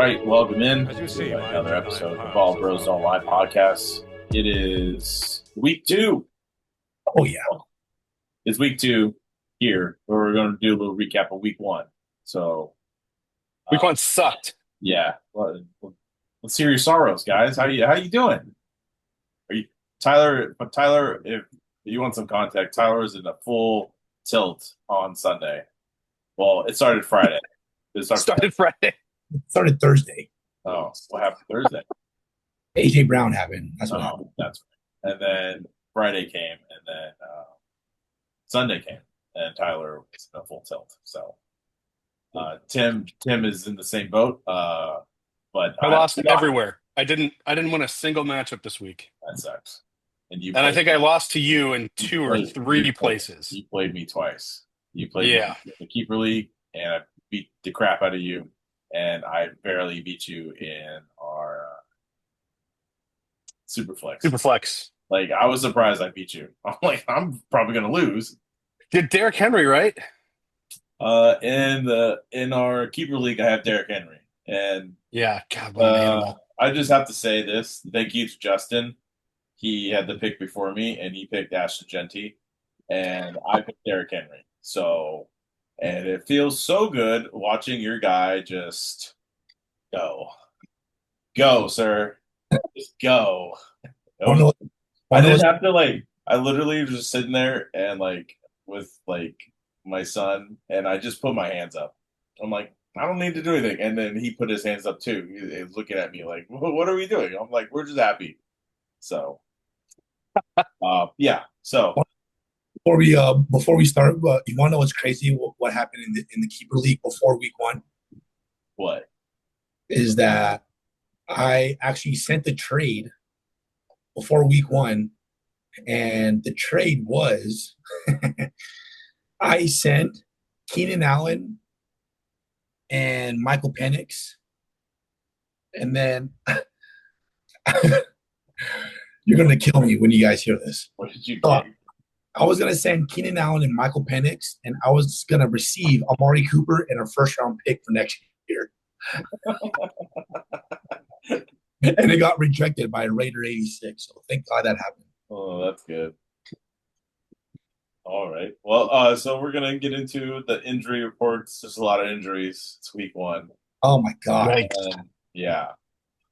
right, welcome in As you see, to my another Jedi episode of the paths Ball are Bros found Don't Lie podcast. It is week two. Oh yeah. It's week two here, where we're going to do a little recap of week one. So, Week uh, one sucked. yeah, let's hear your sorrows, guys. How you doing? Are you Tyler? But Tyler, if you want some context, Tyler is in a full tilt on Sunday. Well, it started Friday. It started. Started Friday. It started Thursday. Oh, what happened Thursday? AJ Brown happened. That's what happened. Oh, that's right. And then Friday came, and then Sunday came, and Tyler was in a full tilt. So Tim is in the same boat. But I lost everywhere. I didn't win a single matchup this week. That sucks. And you And I played, think I lost to you in two or three you places. you played me twice. You played Yeah. me in the keeper league, and I beat the crap out of you, and I barely beat you in our Superflex. Superflex. Like, I was surprised I beat you. I'm like, I'm probably gonna lose. Did Derrick Henry, right? In our keeper league, I have Derrick Henry, and Yeah. God, what an animal. I just have to say this. Thank you to Justin. He had the pick before me, and he picked Ashton Genty, and I picked Derrick Henry. So, and it feels so good watching your guy just go, sir, just go. I know. I I know. didn't have to I literally was just sitting there and with my son, and I just put my hands up. I'm like, I don't need to do anything. And then he put his hands up too. He was looking at me like, what are we doing? I'm like, we're just happy. So, yeah. So, Before we start, you want to know what's crazy? What happened in the keeper league before week one what? is that I actually sent the trade before week one, and the trade was I sent Keenan Allen and Michael Penix, and then you're gonna kill me when you guys hear this. What did you So, do? I was gonna send Keenan Allen and Michael Penix, and I was gonna receive Amari Cooper and a first round pick for next year. And it got rejected by Raider 86. So thank God that happened. Oh, that's good. All right. Well, so we're gonna get into the injury reports. There's a lot of injuries. It's week one. Oh my God. And yeah.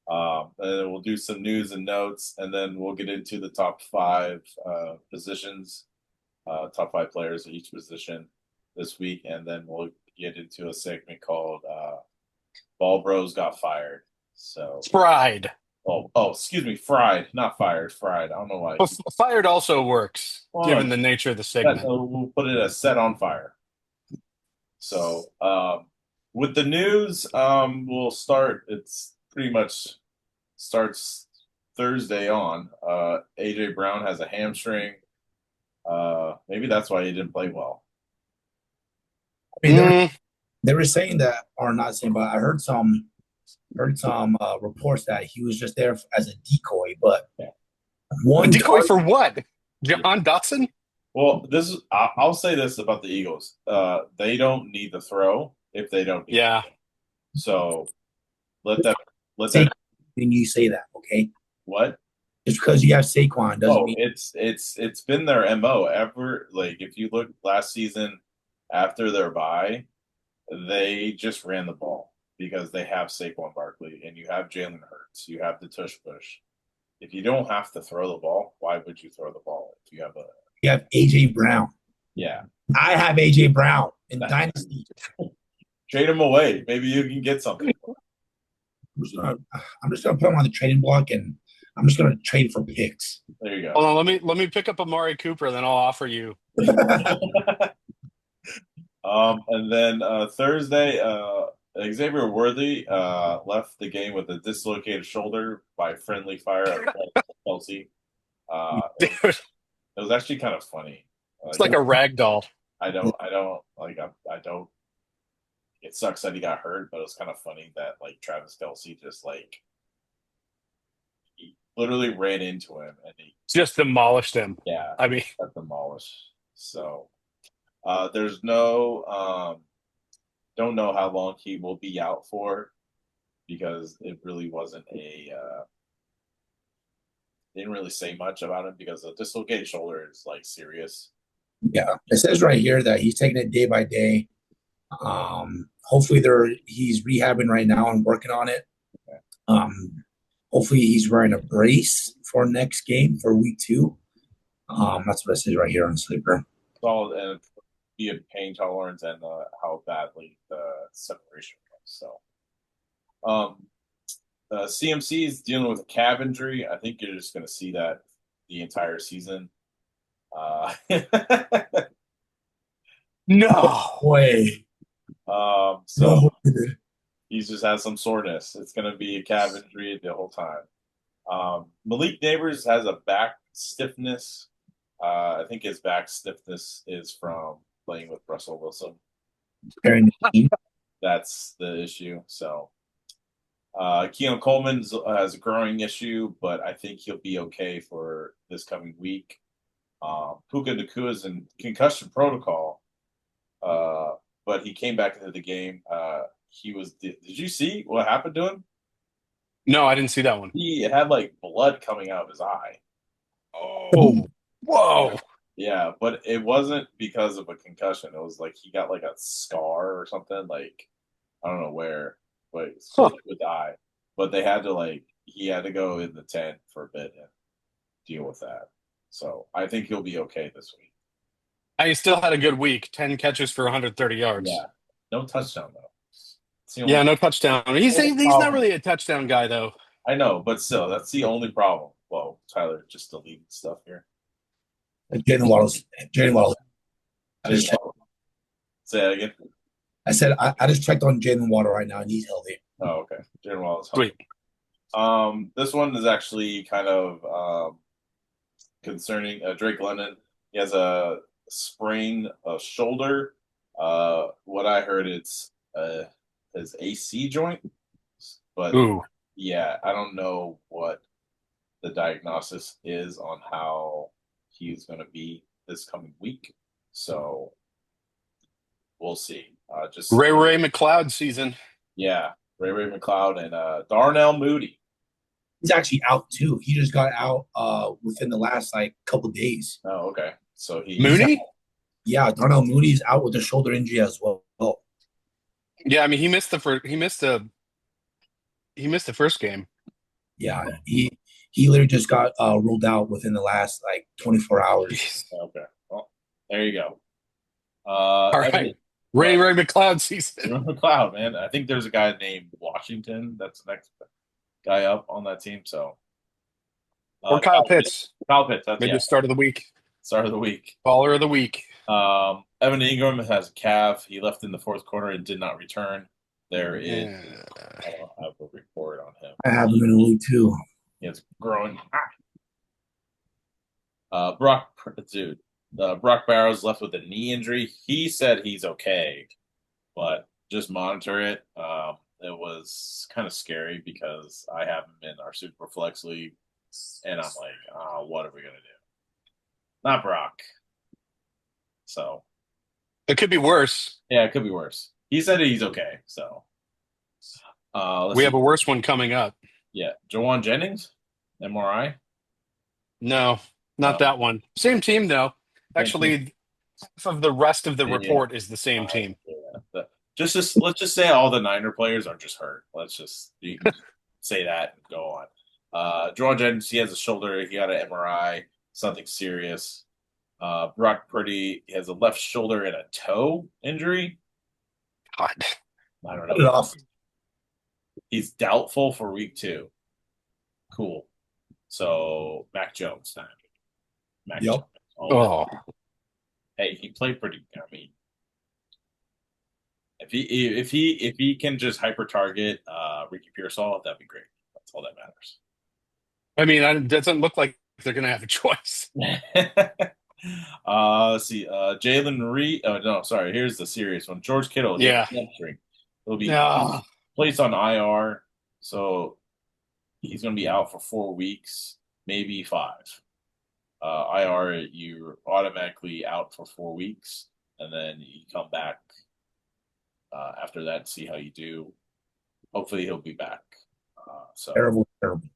And then we'll do some news and notes, and then we'll get into the top five positions, top five players at each position this week, and then we'll get into a segment called Ball Bros Got Fired. So, Fried. Excuse me, fried, not fired, fried. I don't know why. Well, fired also works, Well, given the nature of the segment. We'll put it as set on fire. So, with the news, we'll start. It's pretty much starts Thursday on. AJ Brown has a hamstring. Maybe that's why he didn't play well. I mean, they were saying that, or not saying, but I heard some reports that he was just there as a decoy. But A decoy for what? John Dotson? Well, I'll say this about the Eagles. They don't need the throw if they don't need Yeah. it. So let that When you say that, okay? what? Just because you have Saquon doesn't mean it's been their MO ever. Like, if you look last season after their bye, they just ran the ball because they have Saquon Barkley and you have Jalen Hurts, you have the tush push. If you don't have to throw the ball, why would you throw the ball if you have AJ Brown. Yeah. I have AJ Brown in Dynasty. Trade him away. Maybe you can get something. I'm just gonna put him on the trading block, and I'm just gonna trade for picks. There you go. Hold on, let me pick up Amari Cooper, then I'll offer you. And then Thursday, Xavier Worthy left the game with a dislocated shoulder by friendly fire at Chelsea. Dude, It was actually kind of funny. it's like a rag doll. I don't like. I don't. It sucks that he got hurt, but it was kind of funny that Travis Kelce just he literally ran into him and he Just demolished him. yeah I mean, got demolished. So there's no don't know how long he will be out for because it really wasn't a. Didn't really say much about him because the dislocated shoulder is like serious. Yeah, it says right here that he's taking it day by day. Hopefully, he's rehabbing right now and working on it. Okay. Hopefully, he's wearing a brace for next game for week 2. That's what it says right here on Sleeper. So and be a pain tolerance and how badly the separation was. So, CMC is dealing with a calf injury. I think you're just going to see that the entire season. No. Boy, So no. he's just has some soreness. It's going to be a calf injury the whole time. Malik Neighbors has a back stiffness. I think his back stiffness is from playing with Russell Wilson. That's the issue. So, Keon Coleman has a growing issue, but I think he'll be okay for this coming week. Puka Nakua is in concussion protocol, but he came back into the game. He was. Did you see what happened to him? No, I didn't see that one. He had like blood coming out of his eye. Oh, whoa. Yeah, but it wasn't because of a concussion. It was like he got like a scar or something. Like I don't know where, but it's close to his eye. But they had to he had to go in the tent for a bit and deal with that. So I think he'll be okay this week. He still had a good week. 10 catches for 130 yards. Yeah, no touchdown though. It's the Yeah, only no touchdown. He's not problem. really a touchdown guy though. I know, but still, that's the only problem. Whoa, Tyler, just deleting stuff here. Jalen Waddle's. Jalen Waddle. Say that again. I said I just checked on Jalen Waddle right now, and he's healthy. Oh, okay. Jalen Waddle is Sweet. This one is actually kind of concerning. Drake London, he has a sprained shoulder. What I heard, it's his AC joint, but Ooh. yeah, I don't know what the diagnosis is on how he's going to be this coming week. So we'll see. Just Ray McLeod season. Yeah, Ray McLeod and Darnell Mooney. He's actually out too. He just got out within the last couple days. Oh, okay. So Mooney? Yeah, Darnell Mooney's out with a shoulder injury as well. Yeah, I mean he missed the first game. Yeah, he literally just got ruled out within the last 24 hours. Jeez. Okay. Well, there you go. All right. Ray McLeod season. Ray McLeod, man. I think there's a guy named Washington that's the next guy up on that team. So Or Kyle Pitts. Kyle Pitts. That's Maybe start of the week. Start of the week. Baller of the week. Evan Ingram has a calf. He left in the fourth quarter and did not return. There is I don't have a report on him. I have him in the league too. It's growing. Brock Barrows left with a knee injury. He said he's okay, but just monitor it. It was kind of scary because I have him in our Super Flex League, and I'm like, what are we gonna do? Not Brock. So it could be worse. Yeah, it could be worse. He said he's okay. So we have a worse one coming up. Yeah, Jawan Jennings, MRI. No, not that one. Same team though. Actually, half of the rest of the report is the same team. Yeah. Let's just say all the Niner players are just hurt. Let's just say that and go on. Jawan Jennings, he has a shoulder. He got an MRI. Something serious. Brock Purdy has a left shoulder and a toe injury. God. I don't know. He's doubtful for week 2. Cool. So Mac Jones time. Mac Jones. Hey, he played pretty. I mean, if he can just hyper target Ricky Pearsall, that'd be great. That's all that matters. I mean, it doesn't look like they're gonna have a choice. Let's see. Jalen Reed. Oh no, sorry. Here's the serious one. George Kittle. Yeah. He'll be placed on IR, so he's going to be out for 4 weeks, maybe 5. IR, you're automatically out for 4 weeks, and then you come back after that to see how you do. hopefully he'll be back. So Terrible, terrible.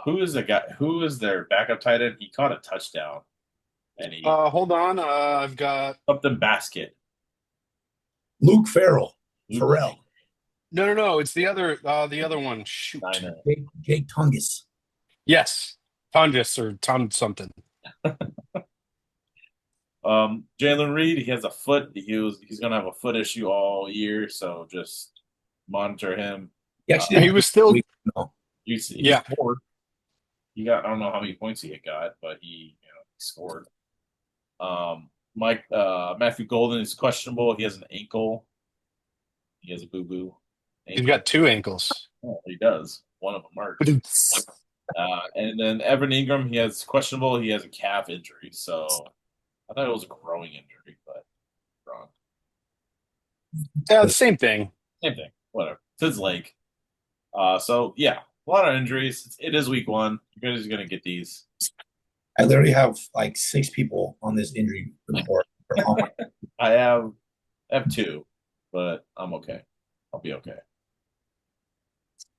who is the guy? Who is their backup tight end? He caught a touchdown and he Hold on. I've got something basket. Luke Farrell, Luke Farrell, no. It's the other one. Shoot. Niner. Jake Tungus. Yes, Tonjus or Ton something. Jalen Reed, he has a foot. He's gonna have a foot issue all year, so just monitor him. He actually He was still no. He yeah. scored. He got I don't know how many points he got, but he scored. Matthew Golden is questionable. He has an ankle. He has a boo boo. He's got two ankles. Oh, he does. One of them marked. And then Evan Ingram, he has questionable. He has a calf injury, so I thought it was a growing injury, but wrong. Yeah, the same thing. Same thing. Whatever. It's his leg. So yeah, a lot of injuries. It is week one. You guys are gonna get these. I literally have like 6 people on this injury report. I have two, but I'm okay. I'll be okay.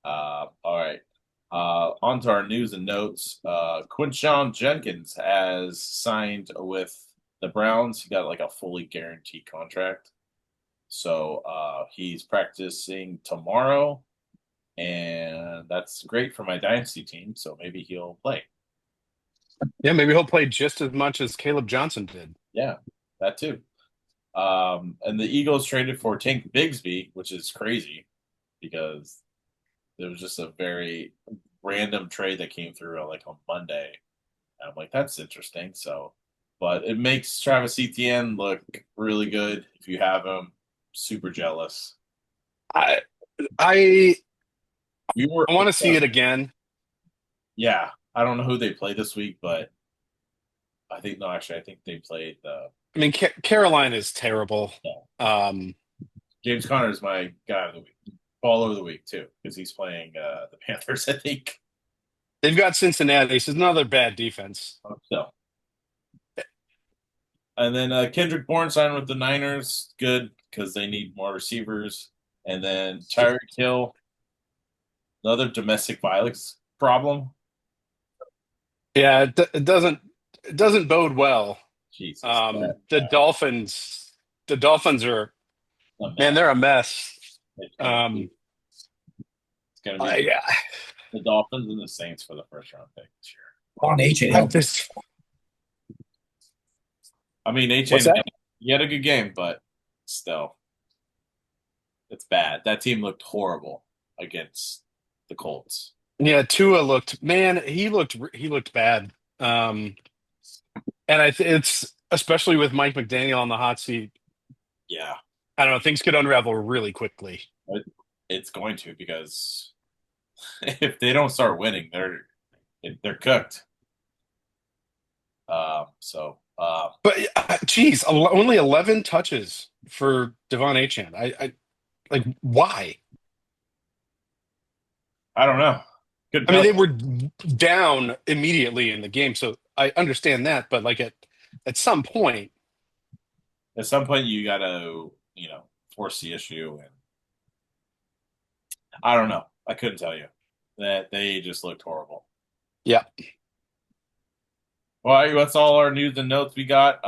All right. On to our news and notes. Quinshon Jenkins has signed with the Browns. He got like a fully guaranteed contract. So he's practicing tomorrow, and that's great for my dynasty team. So maybe he'll play. Yeah, maybe he'll play just as much as Caleb Johnson did. Yeah, that too. And the Eagles traded for Tank Bigsby, which is crazy because there was just a very random trade that came through like on Monday. And I'm like, that's interesting. So, but it makes Travis Etienne look really good if you have him. Super jealous. I We were, want to see it again. Yeah, I don't know who they play this week, but I think no, actually, I think they played the. I mean, Carolina is terrible. Yeah. James Conner is my guy of the week, baller of the week too, because he's playing the Panthers. I think they've got Cincinnati. So it's another bad defense. So, and then Kendrick Bourne signed with the Niners. Good because they need more receivers. And then Tyreek Hill, another domestic violence problem. Yeah, it doesn't bode well. Jesus, the Dolphins are man, they're a mess. It's gonna be Yeah. the Dolphins and the Saints for the first round pick this year. On H. I mean, he had a good game, but still, it's bad. That team looked horrible against the Colts. Yeah, Tua looked he looked bad. And it's especially with Mike McDaniel on the hot seat. Yeah, I don't know. Things could unravel really quickly. It's going to because if they don't start winning, they're cooked. But geez, only 11 touches for Devon Achane. I like why? I don't know. I mean, they were down immediately in the game, so I understand that. But like at some point, you got to force the issue, and I don't know. I couldn't tell you that they just looked horrible. Yeah. Well, that's all our news and notes we got.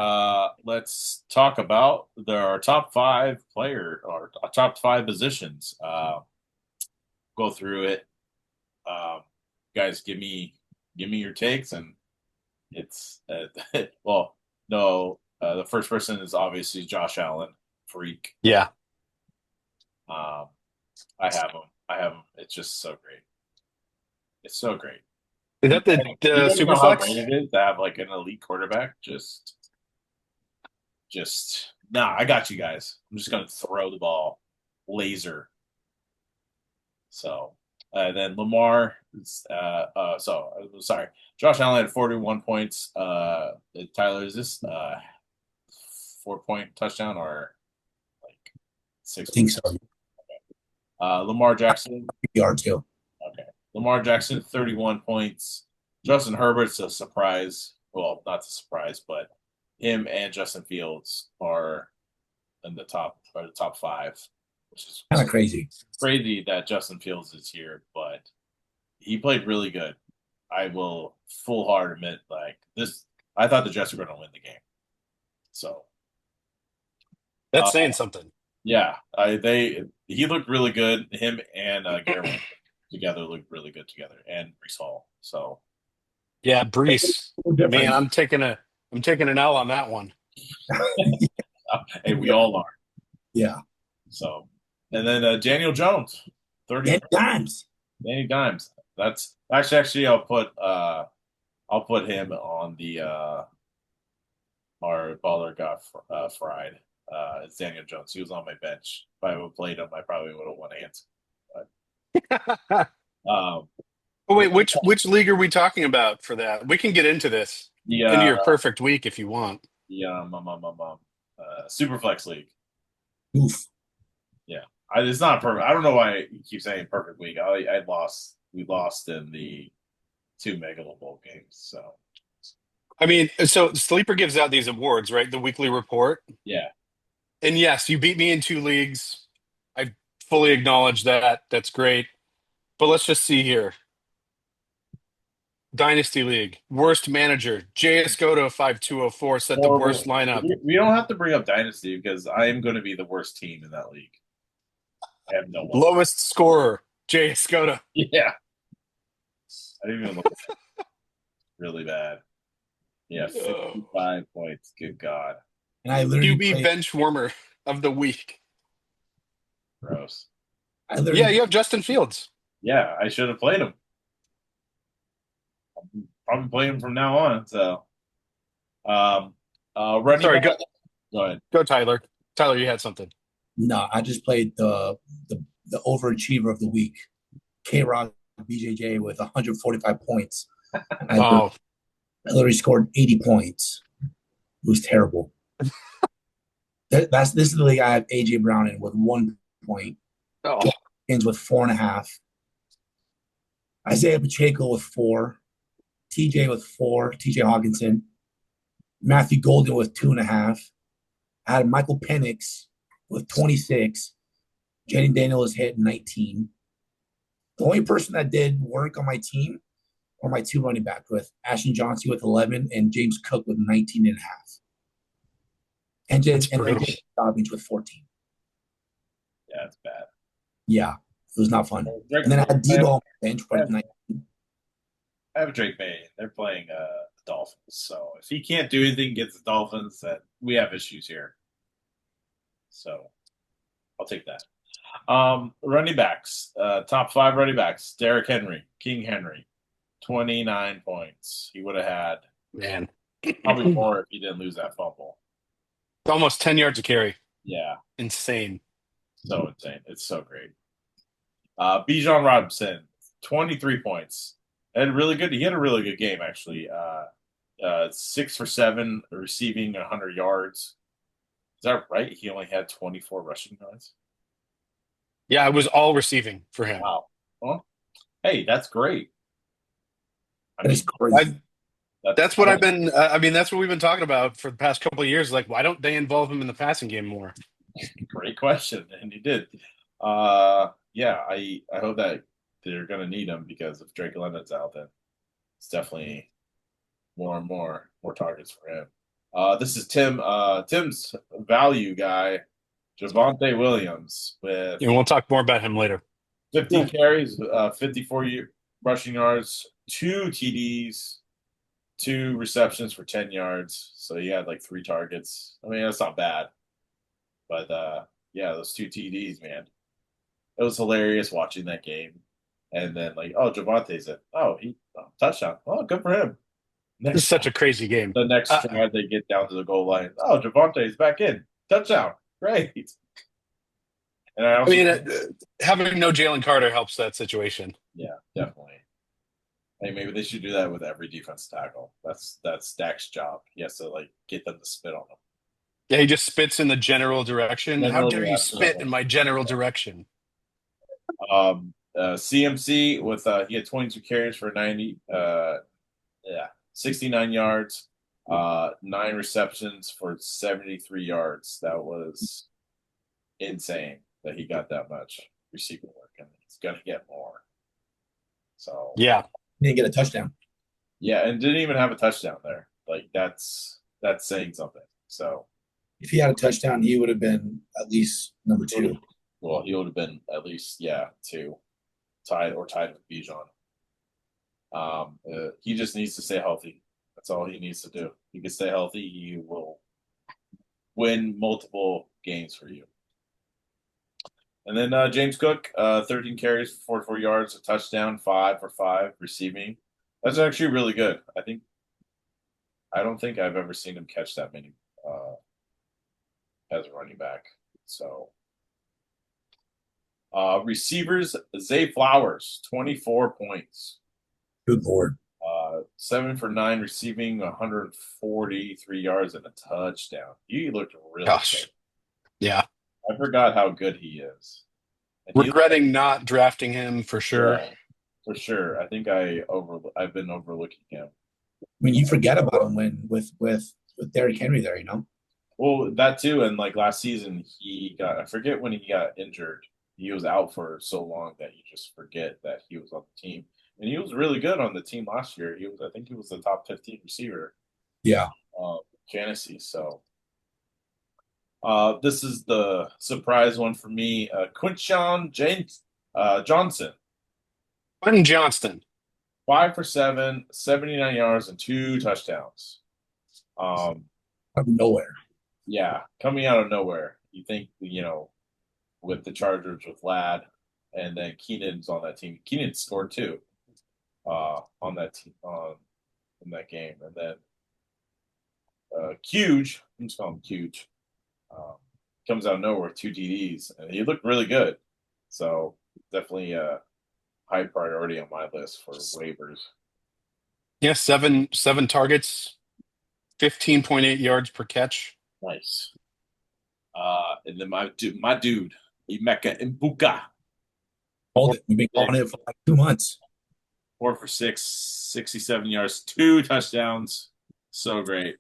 Let's talk about our top 5 or top 5 positions. Go through it. Guys, give me your takes, and it's well, no. The first person is obviously Josh Allen, freak. Yeah. I have him. It's just so great. It's so great. Is that the super flex? How great it is to have like an elite quarterback. Nah, I got you guys. I'm just gonna throw the ball, laser. So, then Lamar. Sorry. Josh Allen had 41 points. Tyler, is this 4-point touchdown or like 6? I think so. Okay. Lamar Jackson. PR2. Okay. Lamar Jackson, 31 points. Justin Herbert's a surprise. Well, not a surprise, but him and Justin Fields are in the top 5. which is Kind of crazy. crazy that Justin Fields is here, but he played really good. I will full hard admit, like this, I thought the Jets were going to win the game. So, That's uh, saying something. yeah, he looked really good. Him and Garrett together looked really good together, and Brees Hall. So, Yeah, Brees. So Man, different. I'm taking an L on that one. hey, we all are. Yeah. So, and then Daniel Jones, 30 10 times. Danny Dimes. That's actually I'll put him on the our baller got fried. It's Daniel Jones. He was on my bench. If I would have played him, I probably would have won hands. Oh But wait, which league are we talking about for that? We can get into this, into yeah, your perfect week if you want. yeah, Superflex League. Oof. Yeah, it's not perfect. I don't know why you keep saying perfect week. I lost. We lost in the two Mega Bowl games. So I mean, so Sleeper gives out these awards, right? The weekly report. yeah, And yes, you beat me in two leagues. I fully acknowledge that. That's great. But let's just see here. Dynasty League. Worst manager. Jay Escoto 5204 set the worst horrible. lineup. We don't have to bring up Dynasty because I am going to be the worst team in that league. I have no one. Lowest scorer. Jay Escoto. Yeah, I didn't even look really bad. Yeah, Oh. 55 points. Good God. And I literally QB played. bench warmer of the week. Gross. I literally Yeah, you have Justin Fields. Yeah, I should have played him. Probably play him from now on. So, um, running Sorry, back. go Go ahead. go Tyler. Tyler, you had something. no. I just played the overachiever of the week, K Rock BJJ with 145 points. And Oh, I literally scored 80 points. It was terrible. This is the league I have AJ Brown in with 1 point, oh, Hopkins with 4.5, Isaiah Pacheco with 4, TJ with 4, TJ Hawkinson, Matthew Golden with 2.5. I had Michael Penix with 26. Jaden Daniel is hit 19. The only person that did work on my team or my two running back with Ashton Johnson with 11 and James Cook with 19.5. that's And then brutal. James Dobbins with 14. Yeah, it's bad. Yeah, it was not fun. Drake, And then I had I Debo have, on my bench I with have, 19. I have Drake May. They're playing the Dolphins. So if he can't do anything against the Dolphins, then we have issues here. So I'll take that. Running backs. Top five running backs. Derrick Henry, King Henry, 29 points. He would have had Man. probably more if he didn't lose that fumble. Almost 10 yards of carry. Yeah, Insane. so insane. It's so great. Bijan Robinson, 23 points. He had a really good game actually. 6 for 7 receiving 100 yards. Is that right? He only had 24 rushing yards. Yeah, it was all receiving for him. Wow. Well, hey, that's great. I That is mean, crazy. that's That's what I've been. I mean, that's what we've been talking about for the past couple of years. Like, why don't they involve him in the passing game more? great question, and he did. Yeah, I hope that they're going to need him because if Drake London's out, then it's definitely more and more targets for him. This is Tim's value guy, Javonte Williams with And we'll talk more about him later. 50 carries, 54 rushing yards, 2 TDs, 2 receptions for 10 yards. So he had like 3 targets. I mean, that's not bad. But yeah, those 2 TDs, man. It was hilarious watching that game. And then like, oh, Javante's it. Oh, he touchdown. Oh, good for him. This is Next such a crazy game. the next drive they get down to the goal line. Oh, Javante's back in. Touchdown. Great. And I I also mean, having no Jalen Carter helps that situation. yeah, definitely. Hey, maybe they should do that with every defense tackle. That's Dak's job. He has to like get them to spit on them. Yeah, he just spits in the general direction. How General dare you direction. spit in my general direction? CMC with he had 22 carries for 90 yeah, 69 yards, 9 receptions for 73 yards. That was insane. that he got that much receiving work, and he's gonna get more. So Yeah. He didn't get a touchdown. yeah, and didn't even have a touchdown there. Like that's saying something. So If he had a touchdown, he would have been at least number 2. well, he would have been at least 2, tied with Bijan. He just needs to stay healthy. That's all he needs to do. He can stay healthy, he will win multiple games for you. And then James Cook, 13 carries, 44 yards, a touchdown, 5 for 5 receiving. That's actually really good. I don't think I've ever seen him catch that many as a running back. So receivers, Zay Flowers, 24 points. Good Lord. 7 for 9 receiving, 143 yards and a touchdown. He looked really Gosh. good. Yeah. I forgot how good he is. And Regretting not drafting him for sure. Yeah, for sure. I think I've been overlooking him. I mean, you forget about him when with Derrick Henry there, Well, that too, and like last season, I forget when he got injured. He was out for so long that you just forget that he was on the team, and he was really good on the team last year. I think he was the top 15 receiver. Yeah. Fantasy. So, this is the surprise one for me. Quinshon Johnson, Quentin Johnston. 5 for 7, 79 yards and 2 touchdowns. Out of nowhere. Yeah, coming out of nowhere. You think, with the Chargers with Ladd, and then Keenan's on that team. Keenan scored too, on that team in that game, and then Huge, I'm just calling him Huge, comes out of nowhere with 2 TDs, and he looked really good. So definitely a high priority on my list for waivers. Yeah, seven targets, 15.8 yards per catch. Nice. And then my dude, Emeka Mbuka. We've been calling it for like 2 months. 4 for 6, 67 yards, 2 touchdowns. So great.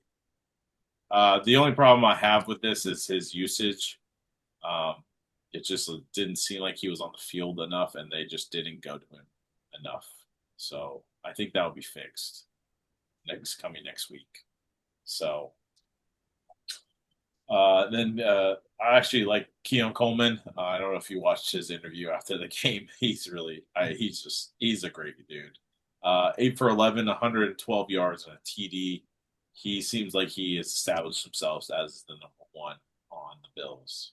The only problem I have with this is his usage. It just didn't seem like he was on the field enough, and they just didn't go to him enough. So I think that will be fixed coming next week. So then I actually like Keon Coleman. I don't know if you watched his interview after the game. He's a great dude. 8 for 11, 112 yards and a TD. He seems like he has established himself as the number 1 on the Bills.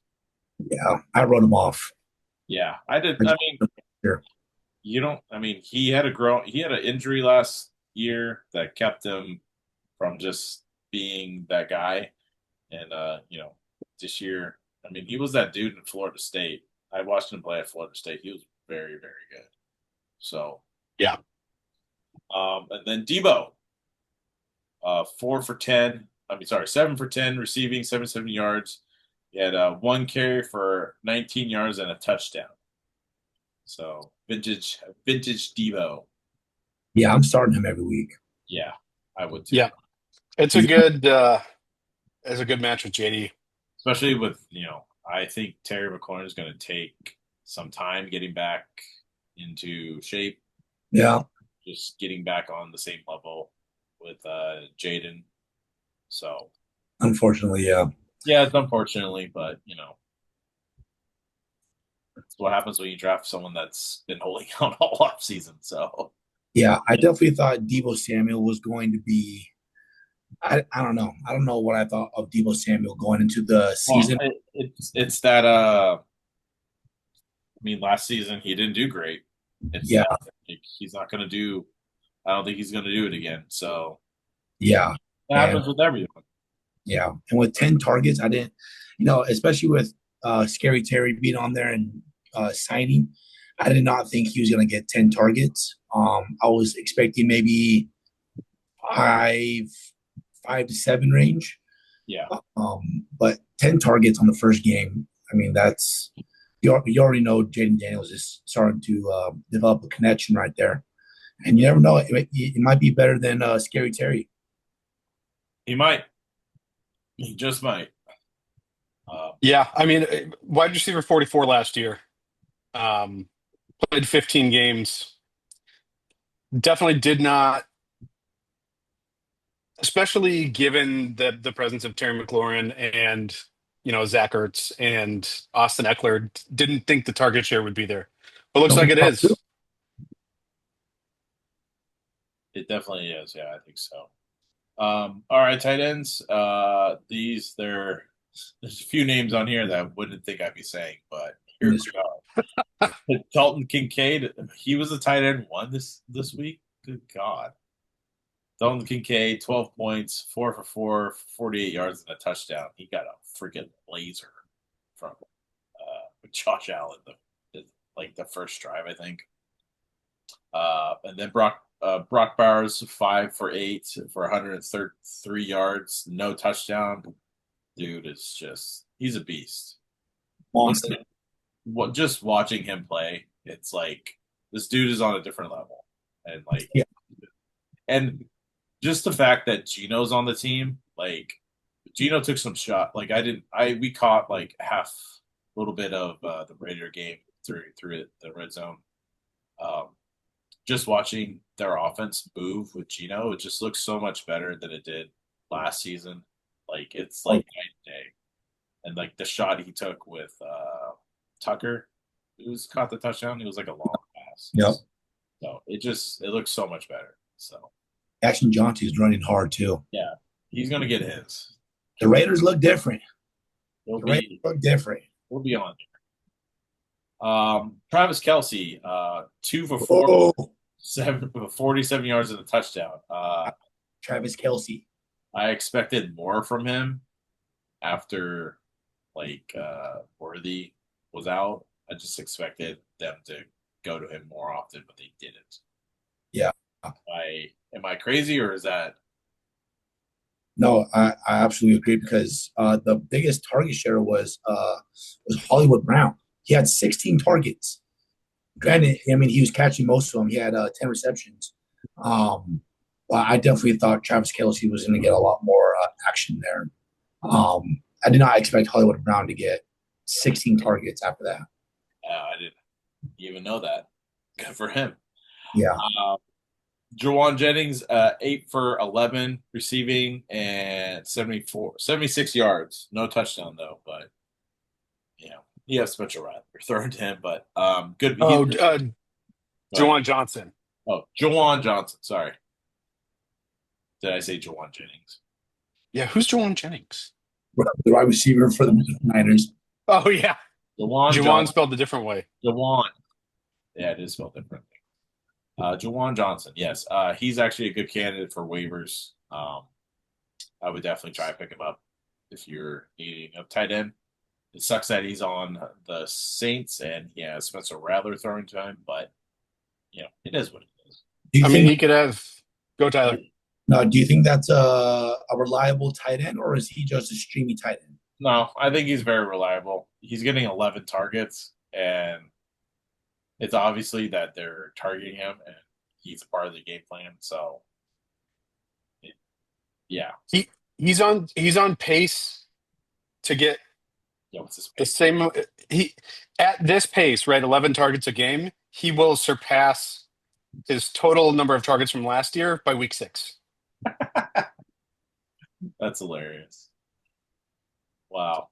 Yeah, I wrote him off. Yeah, I did. I mean, sure. He had an injury last year that kept him from just being that guy. And this year, he was that dude in Florida State. I watched him play at Florida State. He was very, very good. So yeah. And then Debo, 4 for 10. 7 for 10 receiving, 77 yards. He had 1 carry for 19 yards and a touchdown. So vintage Debo. Yeah, I'm starting him every week. Yeah, I would too. Yeah, it's a good match with JD. Especially with I think Terry McLaurin is going to take some time getting back into shape. Yeah, just getting back on the same level with Jaden. So, unfortunately, yeah. Yeah, it's unfortunately, but that's what happens when you draft someone that's been holding out all off season. So, yeah, I definitely thought Deebo Samuel was going to be. I don't know. I don't know what I thought of Deebo Samuel going into the season. Well, it's that. Last season he didn't do great. He's not going to do. I don't think he's going to do it again. So, yeah, it happens with everyone. Yeah, and with 10 targets, I didn't, especially with Scary Terry being on there and signing, I did not think he was going to get 10 targets. I was expecting maybe 5 to 7 range. Yeah. But 10 targets on the first game, that's you already know Jaden Daniels is starting to develop a connection right there, and you never know, it might be better than Scary Terry. He might. He just might. Yeah, I mean, wide receiver 44 last year. Um, Played 15 games. Definitely did not, especially given the presence of Terry McLaurin and Zach Ertz and Austin Eckler. Didn't think the target share would be there, but looks like it is. It definitely is. Yeah, I think so. All right, tight ends. There's a few names on here that I wouldn't think I'd be saying, but here we go. Dalton Kincaid, he was a tight end one this week. Good God. Dalton Kincaid, 12 points, 4 for 4, 48 yards and a touchdown. He got a freaking laser from Josh Allen, like the first drive, I think. And then Brock Bowers, 5 for 8 for 133 yards, no touchdown. Dude is he's a beast. Monster. Just watching him play, it's like this dude is on a different level. And Yeah. And just the fact that Gino's on the team, like Gino took some shot. Like we caught like a little bit of the Raider game through the red zone. Um, just watching their offense move with Gino, it just looks so much better than it did last season. Like it's like night and day. And like the shot he took with Tucker, who's caught the touchdown, it was like a long pass. Yep. So it looks so much better. So Action Johnson's running hard too. yeah, he's gonna get his. The Raiders look different. He'll The Raiders look different. We'll be on there. Travis Kelce, 2 for 4, 47 yards and a touchdown. Travis Kelce. I expected more from him after like Worthy was out. I just expected them to go to him more often, but they didn't. Yeah. Am I crazy or is that? No, I absolutely agree because the biggest target share was Hollywood Brown. He had 16 targets. Granted, I mean he was catching most of them. He had 10 receptions. But I definitely thought Travis Kelce was going to get a lot more action there. I did not expect Hollywood Brown to get 16 targets after that. I didn't even know that. Good for him. Yeah. Jawan Jennings, 8 for 11 receiving and 76 yards. No touchdown though, but he has Spencer Rattler throwing to him, but good. Oh, Jawan Johnson. Oh, Jawan Johnson. Sorry. Did I say Jawan Jennings? Yeah, who's Jawan Jennings? The wide receiver for the Niners. Oh yeah. Jawan spelled a different way. Jawan. Yeah, it is spelled differently. Jawan Johnson, yes. He's actually a good candidate for waivers. I would definitely try to pick him up if you're needing a tight end. It sucks that he's on the Saints and he has Spencer Rattler throwing to him, but it is what it is. I mean, he could have. Go, Tyler. No, do you think that's a reliable tight end, or is he just a streamy tight end? No, I think he's very reliable. He's getting 11 targets, and it's obviously that they're targeting him, and he's a part of the game plan. So, yeah, he's on pace to get what's his the pace? same. He at this pace, right? 11 targets a game. He will surpass his total number of targets from last year by week 6. That's hilarious. Wow.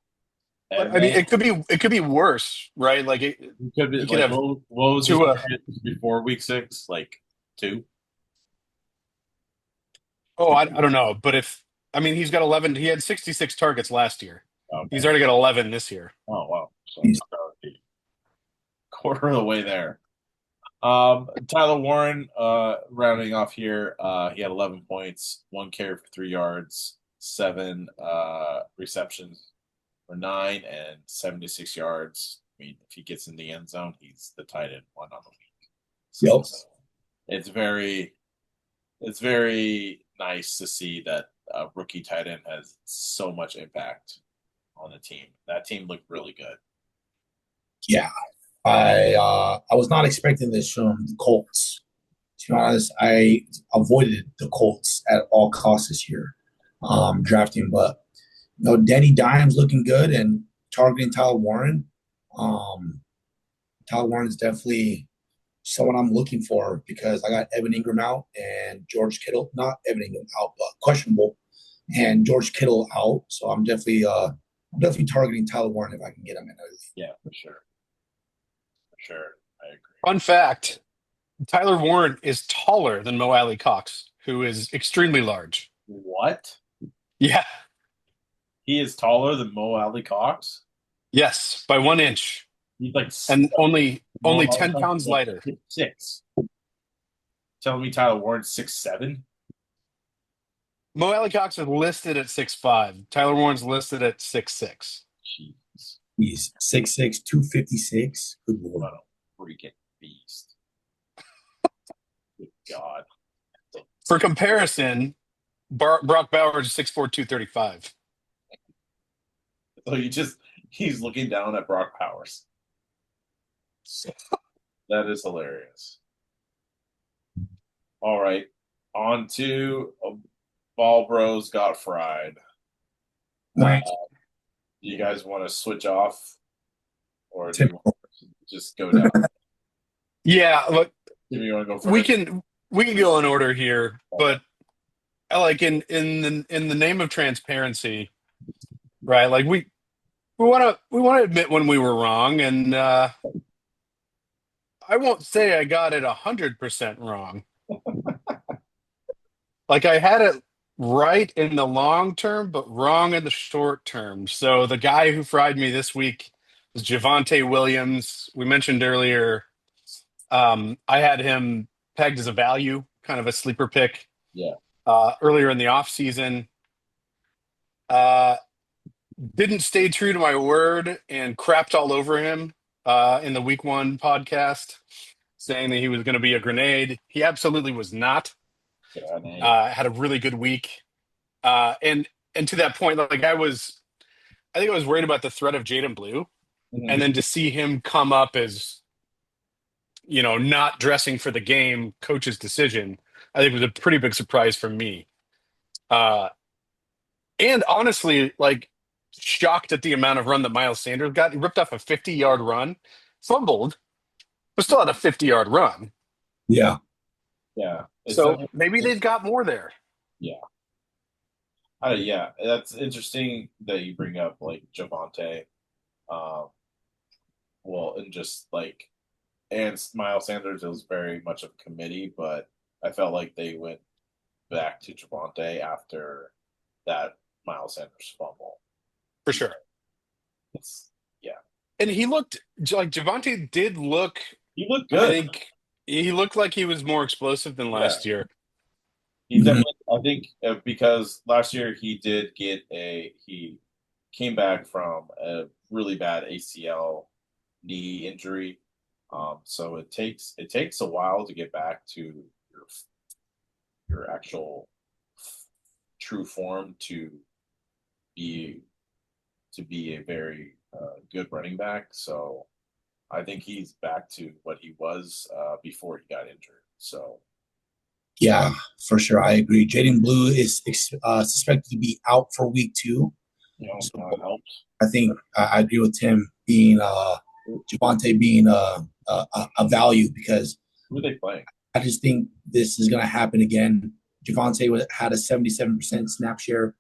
I mean, it could be worse, right? Like it could be. Could like, have what was his targets before week 6? Like 2. Oh, I don't know, but he's got 11. He had 66 targets last year. Okay. He's already got 11 this year. Oh wow! So quarter of the way there. Tyler Warren, rounding off here, he had 11 points, 1 carry for 3 yards, 7 receptions for 9, and 76 yards. I mean, if he gets in the end zone, he's the tight end 1 on the week. So it's very nice to see that a rookie tight end has so much impact on the team. That team looked really good. Yeah. I was not expecting this from the Colts. To be honest, I avoided the Colts at all costs this year, drafting. But Danny Dimes looking good, and targeting Tyler Warren. Um, Tyler Warren is definitely someone I'm looking for because I got Evan Ingram out and George Kittle, not Evan Ingram out, but questionable, and George Kittle out. So I'm definitely targeting Tyler Warren if I can get him in. Yeah, for sure. For sure. I agree. Fun fact: Tyler Warren is taller than Mo Alley Cox, who is extremely large. What? Yeah, He is taller than Mo Alley Cox? yes, by 1 inch, He's like and Mo only Alley 10 Cox is pounds like lighter. 6'6". Telling me Tyler Warren's 6'7"? Mo Alley Cox is listed at 6'5". Tyler Warren's listed at 6'6". Jeez. He's 6'6", 256. Good lord. What a freaking beast. Good God. For comparison, Brock Bowers is 6'4", 235. So he's looking down at Brock Powers. That is hilarious. All right. On to Ball Bros got fried. Nice. You guys want to switch off or do Tim, you want to just go down? Yeah, look, Do you want to go we first? can go in order here, but I like in the name of transparency, right? Like we want to admit when we were wrong, and I won't say I got it 100% wrong. Like I had it right in the long term, but wrong in the short term. So the guy who fried me this week was Javonte Williams. We mentioned earlier, I had him pegged as a value, kind of a sleeper pick Yeah. earlier in the offseason. Uh, didn't stay true to my word and crapped all over him in the week one podcast, saying that he was going to be a grenade. He absolutely was not. Yeah, Had a really good week. And to that point, like I think I was worried about the threat of Jaden Blue, and Mhm. then to see him come up as not dressing for the game, coach's decision, I think was a pretty big surprise for me. Uh, and honestly, like shocked at the amount of run that Miles Sanders got. He ripped off a 50-yard run, fumbled, but still had a 50-yard run. yeah. Yeah. It's So definitely, maybe they've got more there. yeah. Yeah, that's interesting that you bring up like Javante. Um, well, and just like and Miles Sanders, it was very much of a committee, but I felt like they went back to Javante after that Miles Sanders fumble. For sure. It's yeah, And he looked like Javante did look, he looked I good. think he looked like he was more explosive than Yeah, last year. he Mhm. definitely. I think because last year he did get he came back from a really bad ACL knee injury. So it takes a while to get back to your actual true form be to be a very good running back. So I think he's back to what he was before he got injured. So Yeah, for sure. I agree. Jaden Blue is suspected to be out for week 2. So that helps. I think I agree with Tim being Javante being a value because Who are they playing? I just think this is going to happen again. Javante had a 77% snap share,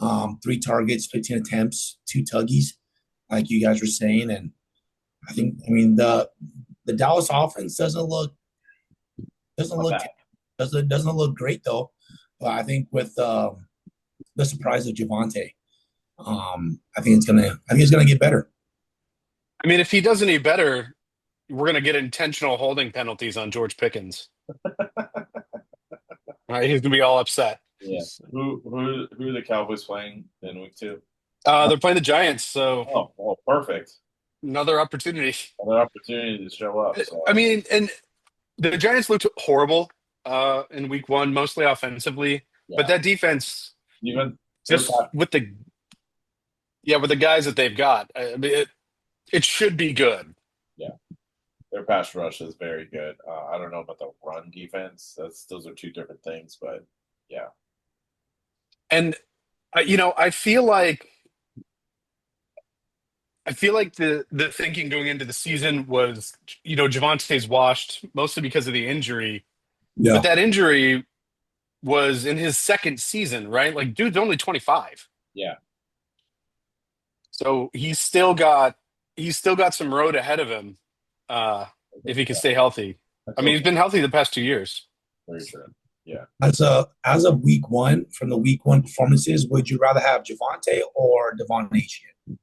3 targets, 15 attempts, 2 tuggies, like you guys were saying. And I mean, the Dallas offense doesn't Not look bad. doesn't look great though. But I think with the surprise of Javante, I think it's gonna get better. I mean, if he does any better, we're going to get intentional holding penalties on George Pickens. All right, he's going to be all upset. Yeah. Who are the Cowboys playing in week 2? They're playing the Giants, so Oh, perfect. another opportunity. Another opportunity to show up. I So mean, and the Giants looked horrible in week one, mostly offensively, but yeah, that defense, even their just with the guys that they've got, I mean, it should be good. yeah, their pass rush is very good. I don't know about the run defense. Those are two different things, but yeah, And I feel like I feel like the thinking going into the season was, Javante's washed mostly because of the injury, but Yeah. that injury was in his second season, right? Like, dude's only 25. Yeah, So he's still got some road ahead of him, uh, if he can stay healthy. I I mean, feel he's been healthy the past 2 years. very true. Yeah. As of week one, from the week one performances, would you rather have Javante or Devon Achane?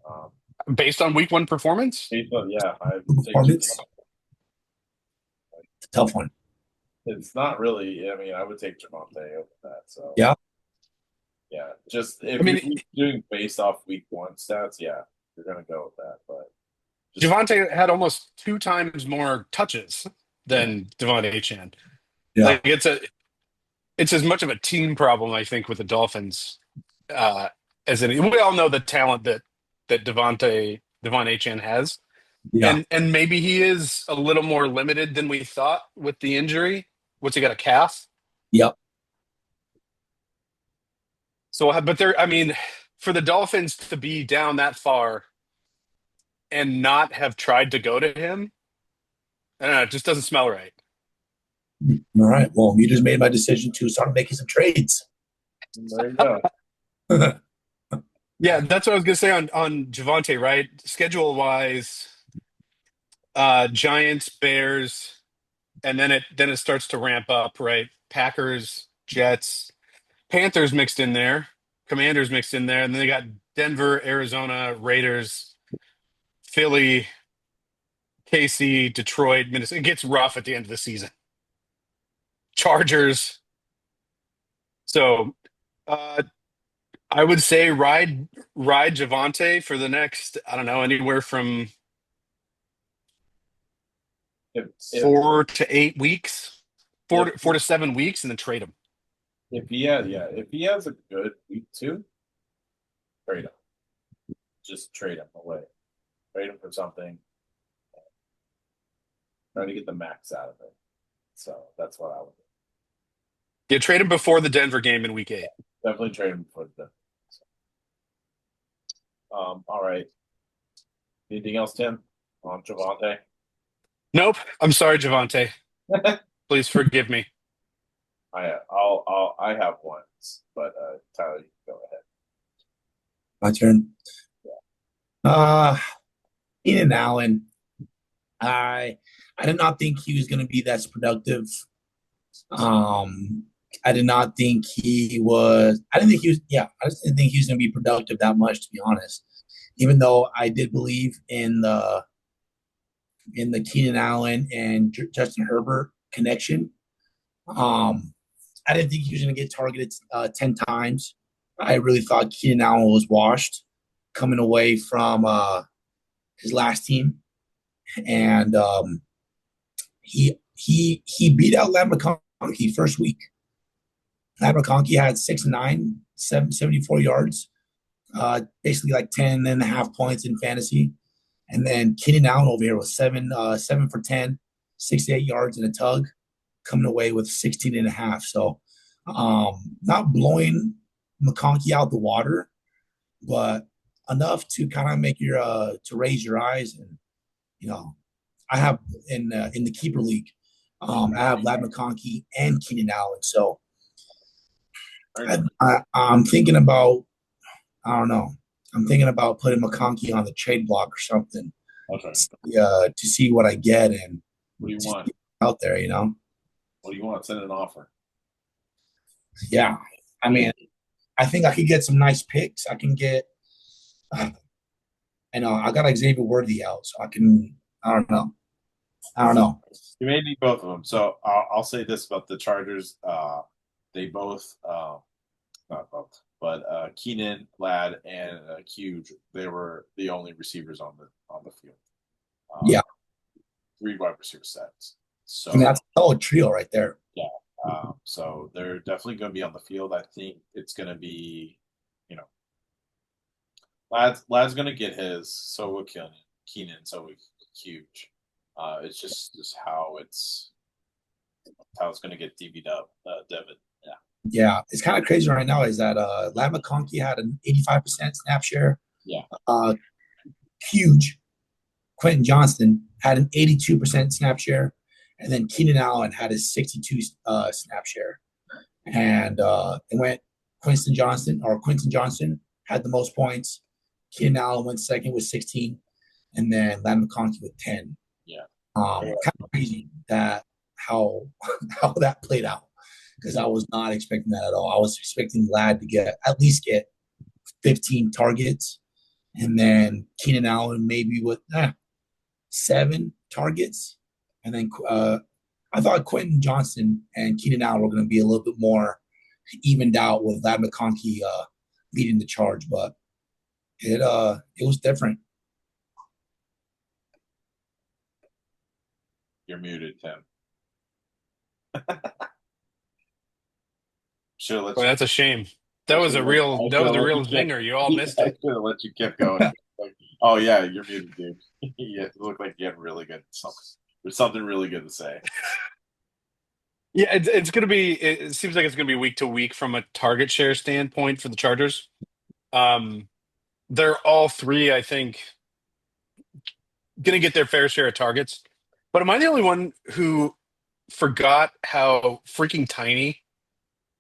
Um, Based on week one performance, yeah, I would take Performance, Javante. it's a tough one. It's not really. I mean, I would take Javante over that. So Yeah. yeah, just I if you're mean, doing based off week one stats, yeah, you're gonna go with that. But just Javante had almost 2 times more touches than Devon Achane. Yeah. Like it's as much of a team problem, I think, with the Dolphins, uh, as any. We all know the talent that Devon Achane has, Yeah. and maybe he is a little more limited than we thought with the injury. What's he got, a calf? Yep. So, but I mean, for the Dolphins to be down that far and not have tried to go to him, I don't know, it just doesn't smell right. All right. Well, you just made my decision to start making some trades. there you go. Yeah, that's what I was gonna say on Javante, right? Schedule wise, Giants, Bears, and then it starts to ramp up, right? Packers, Jets, Panthers mixed in there, Commanders mixed in there, and then they got Denver, Arizona, Raiders, Philly, KC, Detroit, Minnesota. It gets rough at the end of the season. Chargers. So I would say ride Javante for the next, I don't know, anywhere from If 4 to 8 weeks, four if to, 4 to 7 weeks, and then trade him. if he has a good week two, trade him. Just trade him away. Trade him for something. Try to get the max out of it. So that's what I would do. Yeah, trade him before the Denver game in week 8. Definitely trade him for the. All right. Anything else, Tim? On Javante? Nope. I'm sorry, Javante. Please forgive me. I have one, but Tyler, you can go ahead. My turn. Uh, Keenan Allen. I did not think he was going to be that productive. Um, I did not think he was. I didn't think he was. Yeah, I just didn't think he was going to be productive that much, to be honest. Even though I did believe in the Keenan Allen and Justin Herbert connection. Um, I didn't think he was going to get targeted 10 times. I really thought Keenan Allen was washed coming away from his last team, and he beat out Lamb McConkey first week. Lamb McConkey had 6 and 9, 74 yards, basically like 10 and a half points in fantasy. And then Keenan Allen over here was 7 for 10, 68 yards and a tug, coming away with 16 and a half. So not blowing McConkey out the water, but enough to kind of make your to raise your eyes. And I have in the keeper league, I have Lad McConkey and Keenan Allen. So I'm thinking about, I don't know. I'm thinking about putting McConkey on the trade block or something. Okay. To see what I get and What do you want? out there, What do you want? Send an offer. Yeah. I mean, I think I could get some nice picks. I can get, I got Xavier Worthy out, so I can, I don't know. You may need both of them. So I'll say this about the Chargers. They both, not both, but Keenan, Ladd, and Huge. They were the only receivers on the field. Yeah. 3 wide receiver sets. So I mean, that's a solid trio right there. Yeah. So they're definitely going to be on the field. I think it's going to be, Lad's going to get his. So will Keenan. So will Huge. It's just how it's going to get DV'd up, Devin. Yeah. Yeah. It's kind of crazy right now is that Lad McConkey had an 85% snap share. Yeah. Huge. Quentin Johnston had an 82% snap share, and then Keenan Allen had a 62 snap share. And it went Quentin Johnston had the most points. Keenan Allen went second with 16, and then Ladd McConkey with 10. Yeah. Kind of crazy that how how that played out because I was not expecting that at all. I was expecting Ladd to at least get 15 targets, and then Keenan Allen maybe with 7 targets, and then I thought Quentin Johnston and Keenan Allen were going to be a little bit more evened out with Ladd McConkey leading the charge, but it was different. You're muted, Tim. Should have let Well, you. that's a shame. I That was should a have let, real I that should was have a let real you keep. zinger. You all missed I it. should have let you keep going. Like, oh yeah, you're muted, dude. You look like you had really good something. There's something really good to say. Yeah, it's going to be. It seems like it's going to be week to week from a target share standpoint for the Chargers. Um, they're all three, I think, going to get their fair share of targets. But am I the only one who forgot how freaking tiny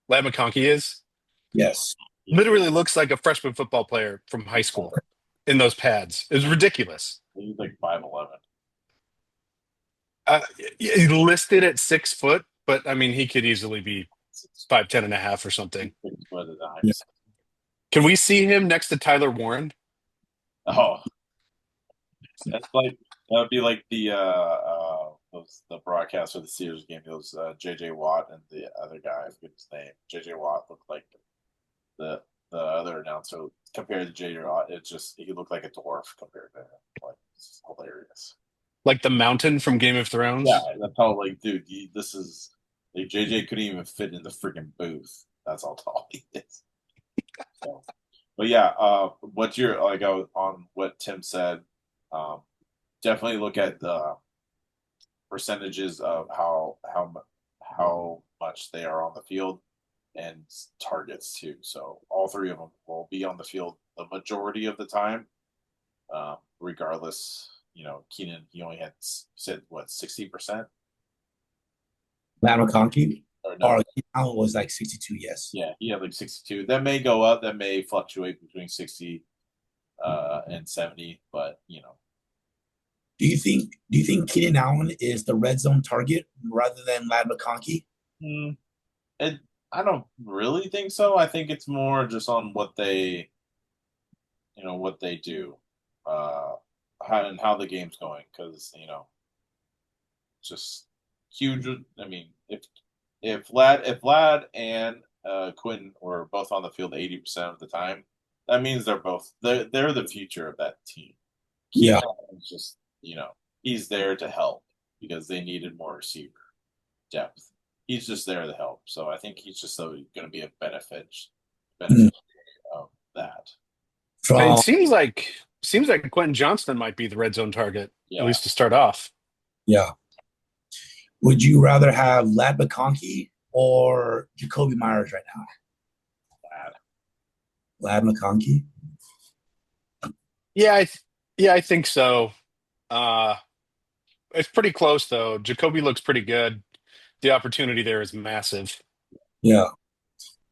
Ladd McConkey is? Yes. Literally looks like a freshman football player from high school in those pads. It's ridiculous. He's like 5'11". Uh, he listed at 6 foot, but I mean, he could easily be 5'10" and a half or something. 6 foot of Yeah. dimes. Can we see him next to Tyler Warren? Oh, that's like that would be like the broadcast for the Sears game. It was J.J. Watt and the other guy. I forget his name. J.J. Watt looked like the the other announcer compared to J.J. Watt. It just he looked like a dwarf compared to him. Like it's hilarious. Like the mountain from Game of Yeah, Thrones? that's how like, dude, this is like JJ couldn't even fit in the freaking booth. That's how tall he is. So, but yeah, what you're like on what Tim said, um, definitely look at the percentages of how much they are on the field and targets too. So all three of them will be on the field the majority of the time, regardless. You know, Keenan he only had said what 60%. Ladd McConkey Or or no, Keenan Allen was like 62. Yes. yeah, he had like 62. That may go up. That may fluctuate between 60 and 70. But you know, Do you think Keenan Allen is the red zone target rather than Ladd McConkey? mm, it. I don't really think so. I think it's more just on what what they do, uh, how the game's going. Because just huge. I mean, if Lad and Quinn were both on the field 80% of the time, that means they're the future of that team. Yeah. Keenan is just he's there to help because they needed more receiver depth. He's just there to help. So I think he's just going to be a Mm. benefit of that. It From seems like Quentin Johnston might be the red zone target, at Yeah, least to start off. yeah. Would you rather have Ladd McConkey or Jacoby Myers right now? bad. Ladd McConkey. Yeah, I think so. Uh, it's pretty close though. Jacoby looks pretty good. The opportunity there is massive. Yeah.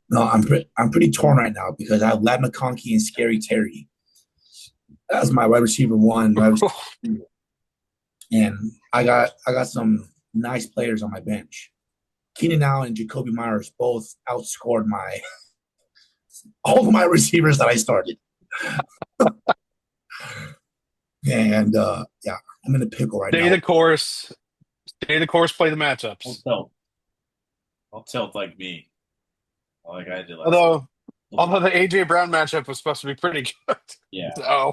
No, I'm pretty torn right now because I have Ladd McConkey and Scary Terry. That's my wide receiver one, wide receiver two. And I got some nice players on my bench. Keenan Allen and Jacoby Myers both outscored my all of my receivers that I started. And yeah, I'm in a pickle right Stay now. the course. Stay the course. Play the Don't matchups. tilt. Don't tilt like me, like I did last season. Although, although the AJ Brown matchup was supposed to be pretty good. Yeah. So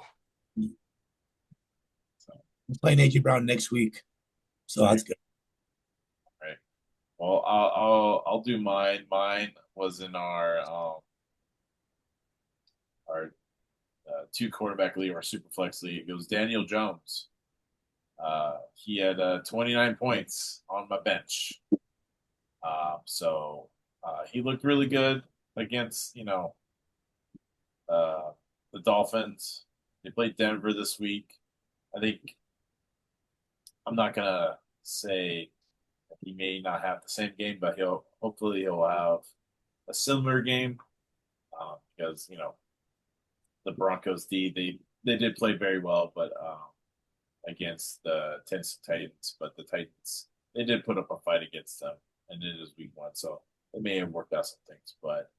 So, I'm playing AJ Brown next week, so that's good. right. Well, I'll do mine. Mine was in our two quarterback league, our super flex league. It was Daniel Jones. He had 29 points on my bench. So he looked really good against uh, the Dolphins. They played Denver this week. I think I'm not gonna say he may not have the same game, but he'll have a similar game because the Broncos they did play very well, but against the Tennessee Titans, but the Titans they did put up a fight against them, and it is week one, so it may have worked out some things. But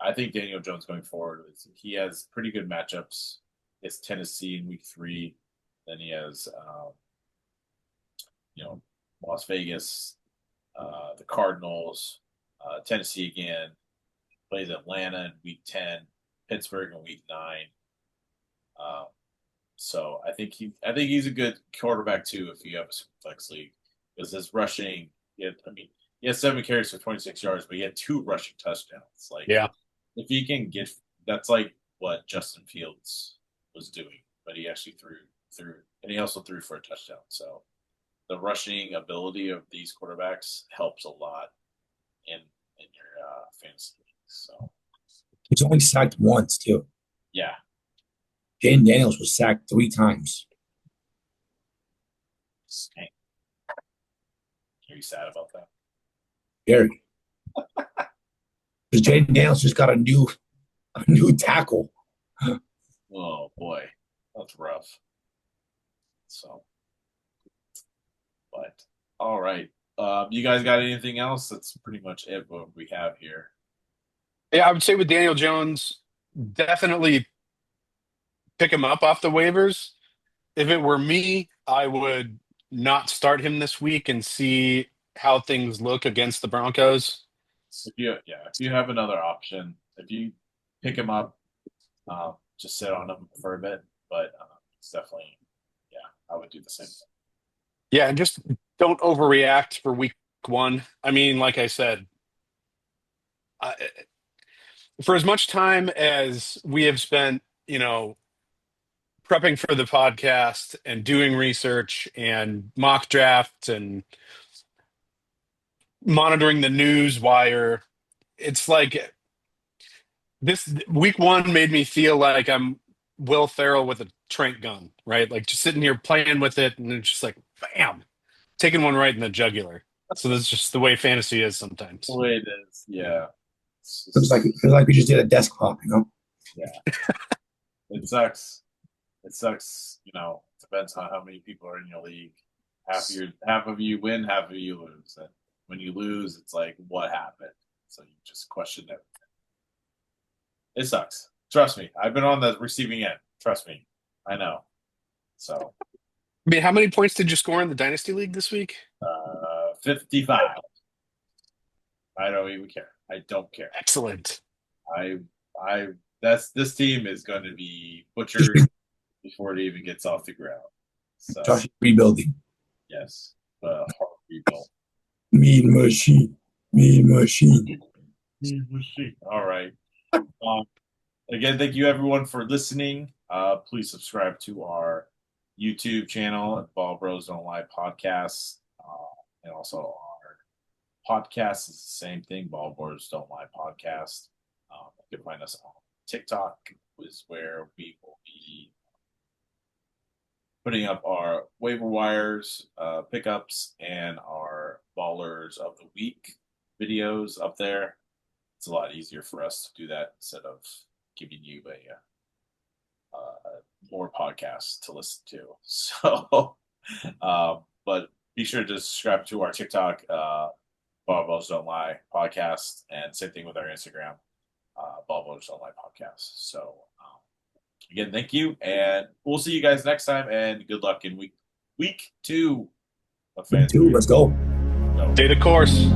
I think Daniel Jones going forward, he has pretty good matchups. It's Tennessee in week 3, then he has Las Vegas, the Cardinals, Tennessee again, plays Atlanta in week 10, Pittsburgh in week 9. So I think he's a good quarterback too if you have a super flex league, because his rushing, he had 7 carries for 26 yards, but he had 2 rushing touchdowns. Like, Yeah. if he can get, that's like what Justin Fields was doing, but he actually threw, and he also threw for a touchdown. So the rushing ability of these quarterbacks helps a lot in your fantasy league. So He's only sacked once, too. yeah, Jaden Daniels was sacked 3 times. Dang. Are you sad about that? Very. Because Jaden Daniels just got a new tackle. Oh boy, that's rough. So, but all right. You guys got anything else? That's pretty much it. What we have here. Yeah, I would say with Daniel Jones, definitely pick him up off the waivers. If it were me, I would not start him this week and see how things look against the Broncos. If you have another option, if you pick him up, just sit on him for a bit. But it's definitely, yeah, I would do the same thing. Yeah, and just don't overreact for week 1. I mean, like I said, I, for as much time as we have spent, prepping for the podcast and doing research and mock drafts and monitoring the news wire, it's like this week 1 made me feel like I'm Will Ferrell with a trank gun, right? Like just sitting here playing with it and it's just like, bam, taking one right in the jugular. So that's just the way fantasy is sometimes. The way it is, yeah. Feels like we just did a desk hop, Yeah. It sucks. It sucks. Depends on how many people are in your league. Half of you win, half of you lose. And when you lose, it's like, what happened? So you just question everything. It sucks. Trust me. I've been on the receiving end. Trust me. I know. So I mean, how many points did you score in the Dynasty League this week? 55. I don't even care. I don't care. Excellent. This team is going to be butchered before it even gets off the ground. So Josh is rebuilding. yes, hard rebuild. Mean machine. Mean machine. All right. Again, thank you everyone for listening. Please subscribe to our YouTube channel at Ball Bros Don't Lie Podcast, and also our podcast is the same thing. Ball Bros Don't Lie Podcast. You can find us on TikTok, is where we will be putting up our waiver wires, pickups, and our ballers of the week videos up there. It's a lot easier for us to do that instead of giving you more podcasts to listen to. So, but be sure to subscribe to our TikTok, Ballers Don't Lie podcast, and same thing with our Instagram, Ballers Don't Lie podcast. So, again, thank you, and we'll see you guys next time. And good luck in week 2 of Week 2, let's go. Stay the course.